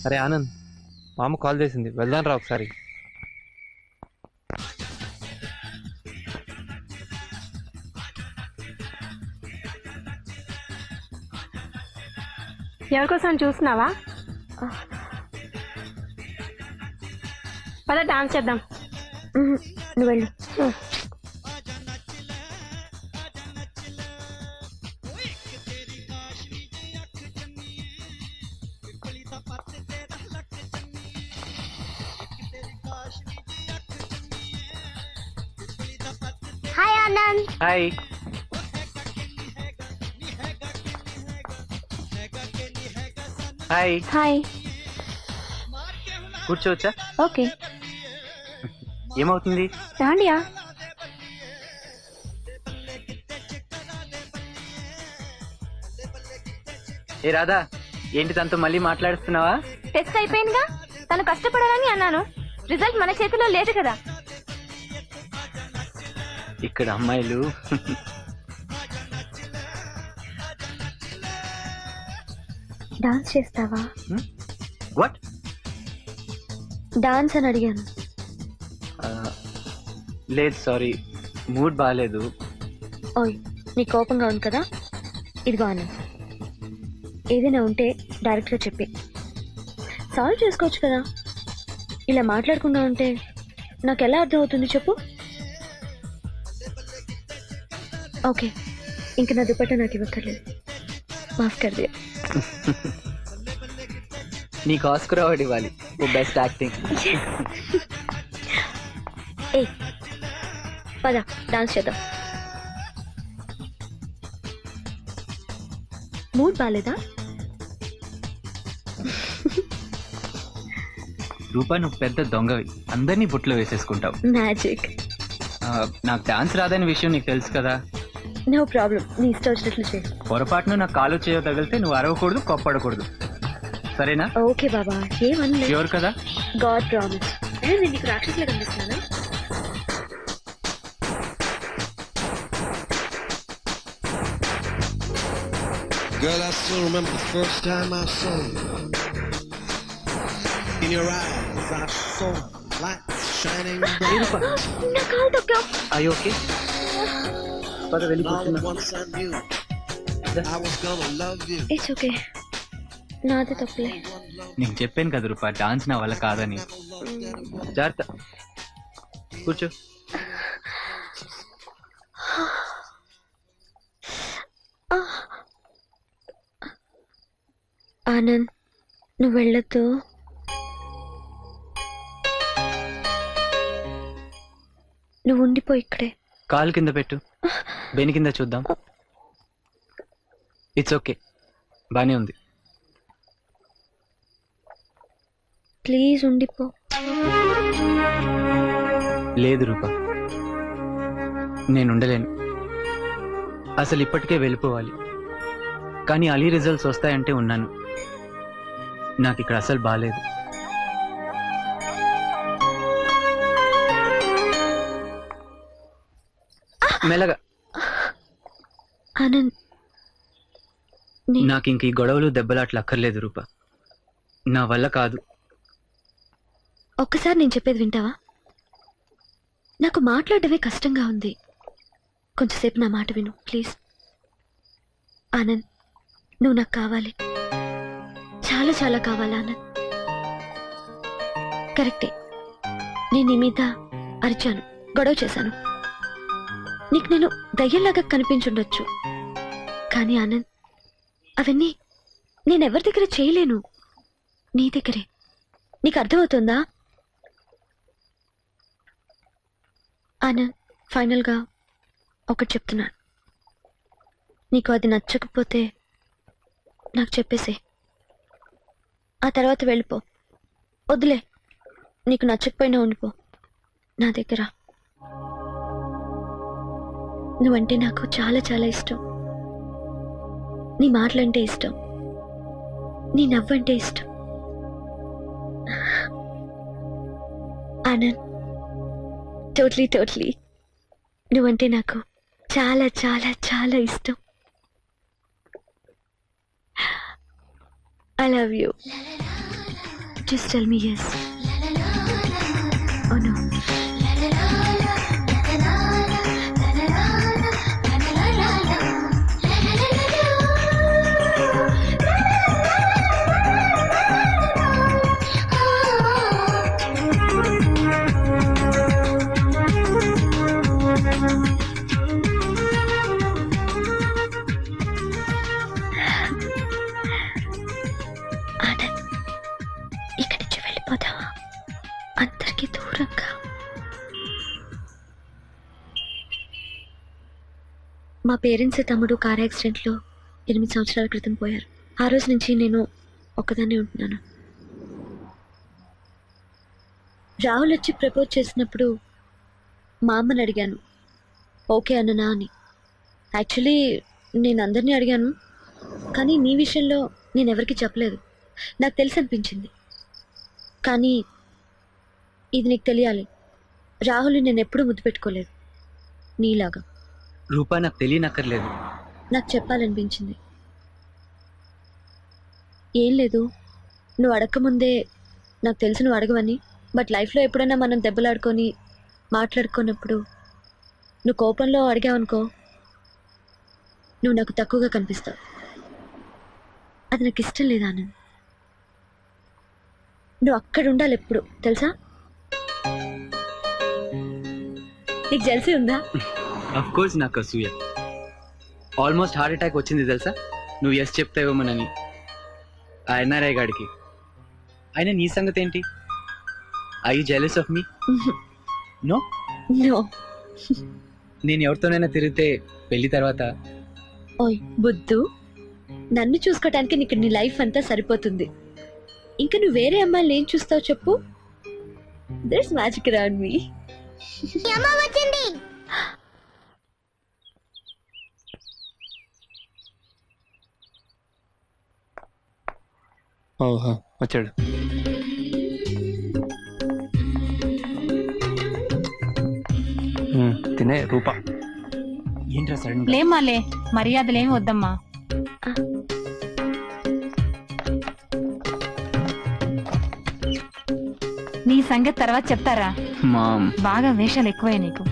అరే ఆనంద్, మా అమ్మ కాల్ చేసింది, వెళ్దాం రా ఒకసారి. ఎవరికోసం చూస్తున్నావా? పద డాన్స్ చేద్దాం. నువ్వు వెళ్ళు. Hi Anand. Hi. Hi. Hi. కూర్చోవచ్చా? ఓకే. ఏమవుతుంది? రాండియా. ఏ రాధా, ఏంటి తనతో మళ్ళీ మాట్లాడుతున్నావా? టెస్ట్ అయిపోయిందిగా, తను కష్టపడాలని అన్నాను. రిజల్ట్ మన చేతిలో లేదు కదా. ఇక్కడ అమ్మాయిలు డాన్స్ చేస్తావా? వాట్? డాన్స్ అని అడిగాను. లేదు, సారీ, మూడ్ బాగాలేదు. ఓయ్, నీ కోపంగా ఉంది కదా. ఇదిగో ఆనంద్, ఏదైనా ఉంటే డైరెక్ట్గా చెప్పి సాల్వ్ చేసుకోవచ్చు కదా. ఇలా మాట్లాడకుండా ఉంటే నాకు ఎలా అర్థం అవుతుంది చెప్పు. ఓకే, ఇంక నా దుపట్టా నాకు ఇవ్వక్కర్లేదు. మాఫ్ కర్ దియా. నీకు ఆస్కర్ అవార్డు ఇవ్వాలి, బెస్ట్ యాక్టింగ్. ఏ పద, డాన్స్ చేద్దాం. మూడ్ బాగాలేదా? రూపా, నువ్వు పెద్ద దొంగవి, అందరినీ బుట్లో వేసేసుకుంటావు. మ్యాజిక్. నాకు డాన్స్ రాదని విషయం నీకు తెలుసు కదా. నో ప్రాబ్లం, నీ ఇష్టం వచ్చినట్లు చేయి. పొరపాటును నాకు కాలు చేయో తగిలితే నువ్వు అరవకూడదు, కొప్పడకూడదు, సరేనా? ఓకే బాబా, ఏమన్నా ష్యూర్ కదా? God promise. నేను నీకు రాక్షసులా కనిపిస్తున్నానా? Girl, I still remember the first time I saw you. In your eyes, I saw lights shining bright. నా కాలు తొక్కావు. అయ్యో, ఓకే, పద వెళ్ళి Now కూర్చున్నా. once I knew I was gonna love you. It's okay, నాది తప్పులే. నీకు చెప్పాను కదా రూపా, డాన్స్ నా వల్ల కాదని. జాగ్రత్త, కూర్చో. ఆనంద్, నువ్వు వెళ్ళొద్దు. నువ్వు ఉండిపో ఇక్కడే. కాలు కింద పెట్టు, బెని కింద చూద్దాం. ఇట్స్ ఓకే, బానే ఉంది. ప్లీజ్ ఉండిపో. లేదు రూపా, నేను ఉండలేను. అసలు ఇప్పటికే వెళ్ళిపోవాలి, కానీ అలీ రిజల్ట్స్ వస్తాయంటే ఉన్నాను. నాకు ఇక్కడ అసలు బాలేదు. మెల్లగా. ఆనంద్, నాకు ఇంక ఈ గొడవలు దెబ్బలాట్లు అక్కర్లేదు రూపా, నా వల్ల కాదు. ఒక్కసారి నేను చెప్పేది వింటావా? నాకు మాట్లాడటమే కష్టంగా ఉంది. కొంచెంసేపు నా మాట విను ప్లీజ్. ఆనంద్, నువ్వు నాకు కావాలి, చాలా చాలా కావాలి ఆనంద్. కరెక్టే, నేను నీ మీద అరిచాను, గొడవ చేశాను. నీకు నేను దయ్యంలాగా కనిపించుండొచ్చు, కానీ ఆనంద్, అవన్నీ నేనెవరి దగ్గర చేయలేను, నీ దగ్గరే. నీకు అర్థమవుతుందా? ఆనంద్, ఫైనల్గా ఒకటి చెప్తున్నాను, నీకు అది నచ్చకపోతే నాకు చెప్పేసే, ఆ తర్వాత వెళ్ళిపో. వద్దులే, నీకు నచ్చకపోయినా ఉండిపో నా దగ్గర. నువ్వంటే నాకు చాలా చాలా ఇష్టం. నీ మాటలంటే ఇష్టం, నీ నవ్వంటే ఇష్టం. ఆనంద్, టోట్లీ నువ్వంటే నాకు చాలా చాలా చాలా ఇష్టం. I love you. Just tell me yes. Oh no. Anand, ఇక్కడి నుంచి వెళ్ళిపోతావా? అందరికీ దూరంగా. మా పేరెంట్స్ తమ్ముడు కార్ యాక్సిడెంట్లో 8 సంవత్సరాల క్రితం పోయారు. ఆ రోజు నుంచి నేను ఒక్కదాన్నే ఉంటున్నాను. రాహుల్ వచ్చి ప్రపోజ్ చేసినప్పుడు మా అమ్మని అడిగాను, ఓకే అన్ననా అని. యాక్చువల్లీ నేను అందరినీ అడిగాను, కానీ నీ విషయంలో నేను ఎవరికి చెప్పలేదు. నాకు తెలిసి అనిపించింది. కానీ ఇది నీకు తెలియాలి, రాహుల్ నేను ఎప్పుడూ ముద్దు పెట్టుకోలేదు నీలాగా. రూపా, నాకు తెలియనక్కర్లేదు. నాకు చెప్పాలనిపించింది. ఏం లేదు, నువ్వు అడగకముందే నాకు తెలుసు నువ్వు అడగవని. బట్ లైఫ్లో ఎప్పుడైనా మనం దెబ్బలాడుకొని మాట్లాడుకున్నప్పుడు నువ్వు కోపంలో అడిగావనుకో, నువ్వు నాకు తక్కువగా కనిపిస్తావు. అది నాకు ఇష్టం లేదు ఆనంద్. నువ్వు అక్కడ ఉండాలి ఎప్పుడు, తెలుసా? నీకు జెల్సీ ఉందా? అఫ్ కోర్స్ నాకు అసూయ. ఆల్మోస్ట్ హార్ట్ అటాక్ వచ్చింది తెలుసా, నువ్వు ఎస్ చెప్తావేమోనని ఆ ఎన్ఆర్ఐ గాడికి. అయినా నీ సంగతి ఏంటి? I you jealous of me? No no. నేను ఎవరితోనైనా తిరిగితే పెళ్లి తర్వాత ఓయ్ బుద్ధు, నన్ను చూసుకోవటానికి నీకు నీ లైఫ్ అంతా సరిపోతుంది. ఇంకా నువ్వు వేరే అమ్మాయిని ఏం చూస్తావు చెప్పు? This magic around me. ఓహో వచ్చాడు. తినే రూపా. ఏంట్రా సడన్ లేమ్మాలే, మర్యాదలేమి వద్దమ్మా. నీ సంగతి తర్వాత చెప్తారా. మామ్, బాగా వేషాలు ఎక్కువే నీకు.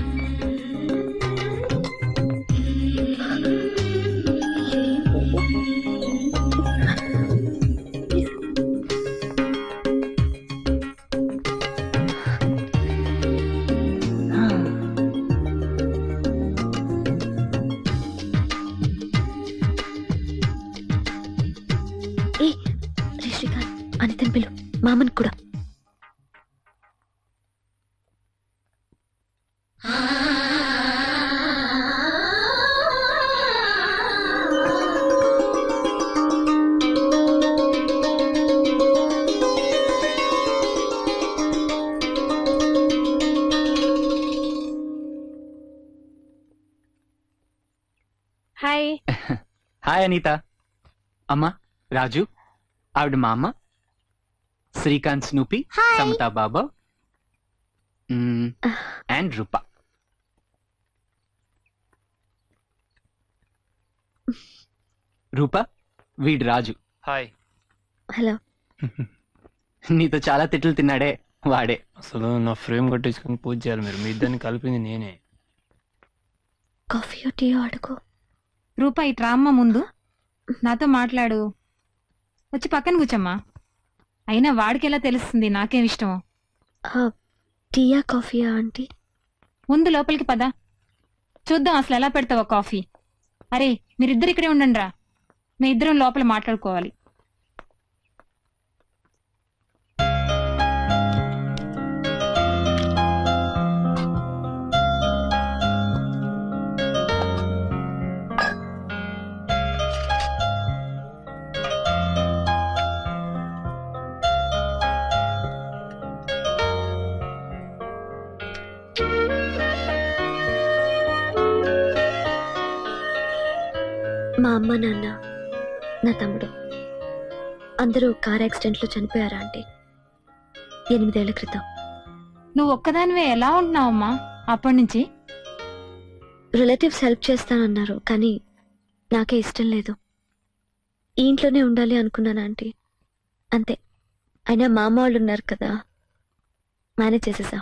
ఏ శ్రీకాంత్, అనితని పిలు, మామని కూడా. హాయ్. హాయ్ అనిత. అమ్మా రాజు, ఆవిడ మా అమ్మ. శ్రీకాంత్, స్నూపి, సమతా బాబా అండ్ రూపా. రూపా, వీడు రాజు. హాయ్. హలో. నీతో చాలా తిట్లు తిన్నాడే వాడే. అసలు నా ఫ్రేమ్ కట్టించుకుని పూజ చేయాలి మీరు. మీ ఇద్దరిని కలిపింది నేనే. కాఫీ టీ అడుగు. రూపా ఇట్రా అమ్మ, ముందు నాతో మాట్లాడు. వచ్చి పక్కన కూర్చోమ్మా. అయినా వాడికి ఎలా తెలుస్తుంది నాకేం ఇష్టమో. టీయా కాఫీయా ఆంటీ? ముందు లోపలికి పద, చూద్దాం అసలు ఎలా పెడతావో కాఫీ. అరే మీరిద్దరు ఇక్కడే ఉండండి రా, మీ ఇద్దరం లోపల మాట్లాడుకోవాలి. మా అమ్మ, నాన్న, నా తమ్ముడు అందరూ కార్ యాక్సిడెంట్లో చనిపోయారా ఆంటీ? 8 ఏళ్ల క్రితం. నువ్వు ఒక్కదానివే ఎలా ఉంటున్నావమ్మా అప్పటి నుంచి? రిలేటివ్స్ హెల్ప్ చేస్తానన్నారు, కానీ నాకే ఇష్టం లేదు. ఈ ఇంట్లోనే ఉండాలి అనుకున్నాను ఆంటీ, అంతే. అయినా మా అమ్మ వాళ్ళు ఉన్నారు కదా, మేనేజ్ చేసేసా.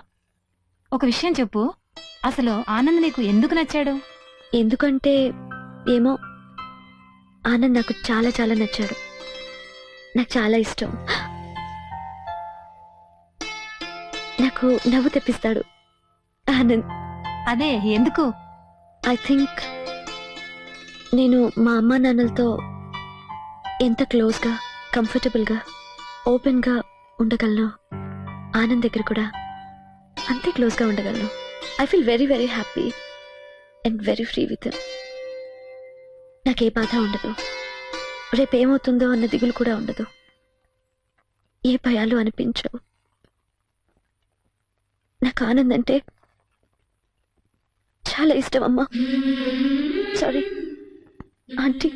ఒక విషయం చెప్పు, అసలు ఆనంద్ నీకు ఎందుకు నచ్చాడు? ఎందుకంటే ఏమో, ఆనంద్ నాకు చాలా చాలా నచ్చాడు. నాకు చాలా ఇష్టం. నాకు నవ్వు తెప్పిస్తాడు ఆనంద్. అదే ఎందుకు? ఐ థింక్ నేను మా అమ్మా నాన్నలతో ఎంత క్లోజ్గా, కంఫర్టబుల్గా, ఓపెన్గా ఉండగలను, ఆనంద్ దగ్గర కూడా అంతే క్లోజ్గా ఉండగలను. I feel very very happy and very free with him. నాకే బాధ ఉండదు, రేపేమవుతుందో అన్న దిగులు కూడా ఉండదు, ఏ భయాలు అనిపించవు. నాకు ఆనంద్ అంటే చాలా ఇష్టం అమ్మా. Sorry aunty.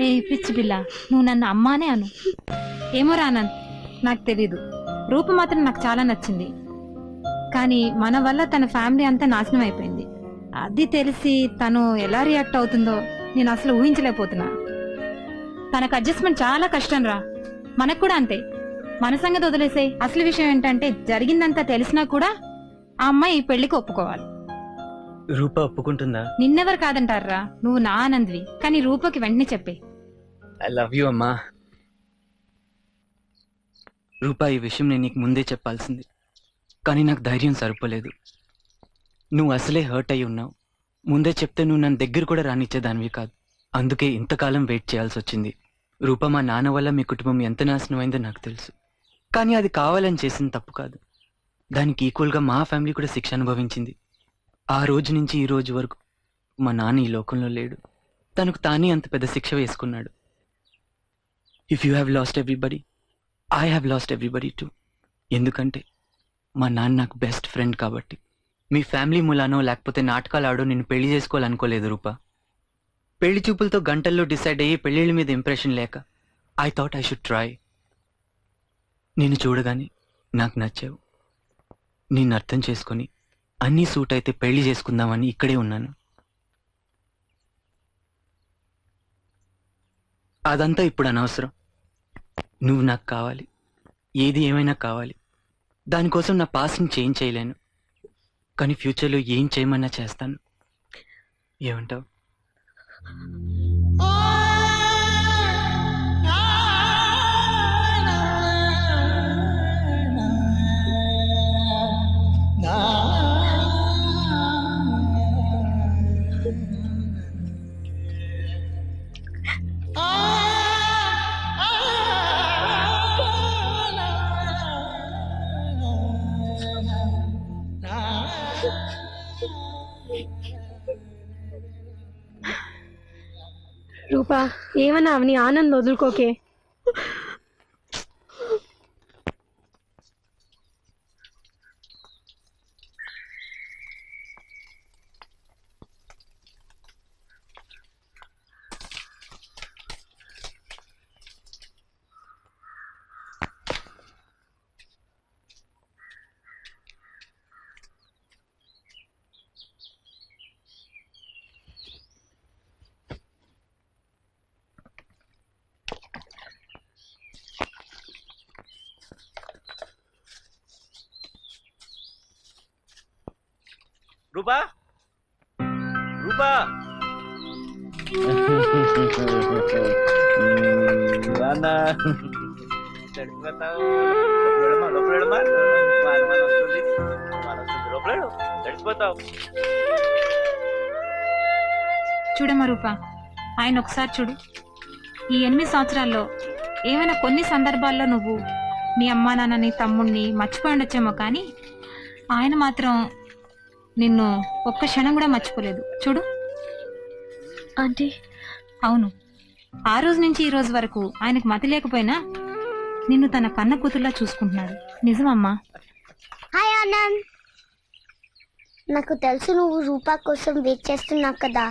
ఏ పిచ్చి పిల్ల, నువ్వు నన్ను అమ్మానే అను. ఏమో ఆనంద్, నాకు తెలీదు. రూప మాత్రం నాకు చాలా నచ్చింది, కానీ మన వల్ల తన ఫ్యామిలీ అంతా నాశనం అయిపోయింది. అది తెలిసి తను ఎలా రియాక్ట్ అవుతుందో నేను అసలు ఊహించలేకపోతున్నా. తనకు అడ్జస్ట్మెంట్ చాలా కష్టం రా. మనకు కూడా అంతే. మన సంగతి వదిలేసే, అసలు విషయం ఏంటంటే జరిగిందంతా తెలిసినా కూడా ఆ అమ్మాయి ఈ పెళ్లికి ఒప్పుకోవాలి. రూప ఒప్పుకుంటుందా? నిన్నెవరు కాదంటారా? నువ్వు నా ఆనంద్వి, కానీ రూపకి వెంటనే చెప్పే. ఐ లవ్ యూ అమ్మా. రూపా, ఈ విషయం నేను నీకు ముందే చెప్పాల్సింది, కానీ నాకు ధైర్యం సరిపోలేదు. నువ్వు అసలే హర్ట్ అయి ఉన్నావు. ముందే చెప్తే నువ్వు నన్ను దగ్గర కూడా రానిచ్చేదానివి కాదు. అందుకే ఇంతకాలం వెయిట్ చేయాల్సి వచ్చింది. రూపా, మా నాన్న వల్ల మీ కుటుంబం ఎంత నాశనం అయిందో నాకు తెలుసు, కానీ అది కావాలని చేసిన తప్పు కాదు. దానికి ఈక్వల్గా మా ఫ్యామిలీ కూడా శిక్ష అనుభవించింది. ఆ రోజు నుంచి ఈ రోజు వరకు మా నాన్న ఈ లోకంలో లేడు. తనకు తానే అంత పెద్ద శిక్ష వేసుకున్నాడు. If you have lost everybody, I have lost everybody two. ఎందుకంటే మా నాన్న నాకు బెస్ట్ ఫ్రెండ్ కాబట్టి. మీ ఫ్యామిలీ మూలానో లేకపోతే నాటకాలు ఆడో నేను పెళ్లి చేసుకోవాలనుకోలేదు రూపా. పెళ్లి చూపులతో గంటల్లో డిసైడ్ అయ్యి పెళ్లిళ్ళ మీద ఇంప్రెషన్ లేక I thought I should try. నేను చూడగానే నాకు నచ్చావు. నేను అర్థం చేసుకొని అన్నీ సూట్ అయితే పెళ్లి చేసుకుందామని ఇక్కడే ఉన్నాను. అదంతా ఇప్పుడు అనవసరం. నువ్వు నాకు కావాలి, ఏది ఏమైనా కావాలి. దానికోసం నా పాస్ట్ని చేంజ్ చేయలేను, కానీ ఫ్యూచర్లో ఏం చేయమన్నా చేస్తాను. ఏమంటావు? రూపా, ఏమన్నా అవని ఆనంద్ వదులుకోకే. రూపా, రూపా, తడిపోతావు. తడిపోతావు. చూడమ్మా రూపా, ఆయన ఒకసారి చూడు. ఈ 8 సంవత్సరాల్లో ఏమైనా కొన్ని సందర్భాల్లో నువ్వు మీ అమ్మా నాన్నని, తమ్ముడిని మర్చిపోయి ఉండొచ్చేమో, కానీ ఆయన మాత్రం నిన్ను ఒక్క క్షణం కూడా మర్చిపోలేదు. చూడు ఆంటీ. అవును, ఆ రోజు నుంచి ఈ రోజు వరకు ఆయనకు మతి లేకపోయినా నిన్ను తన కన్న కూతుర్లా చూసుకుంటున్నాడు. నిజమమ్మా. హాయ్ ఆనంద్, నాకు తెలుసు నువ్వు రూపా కోసం వెయిట్ చేస్తున్నావు కదా.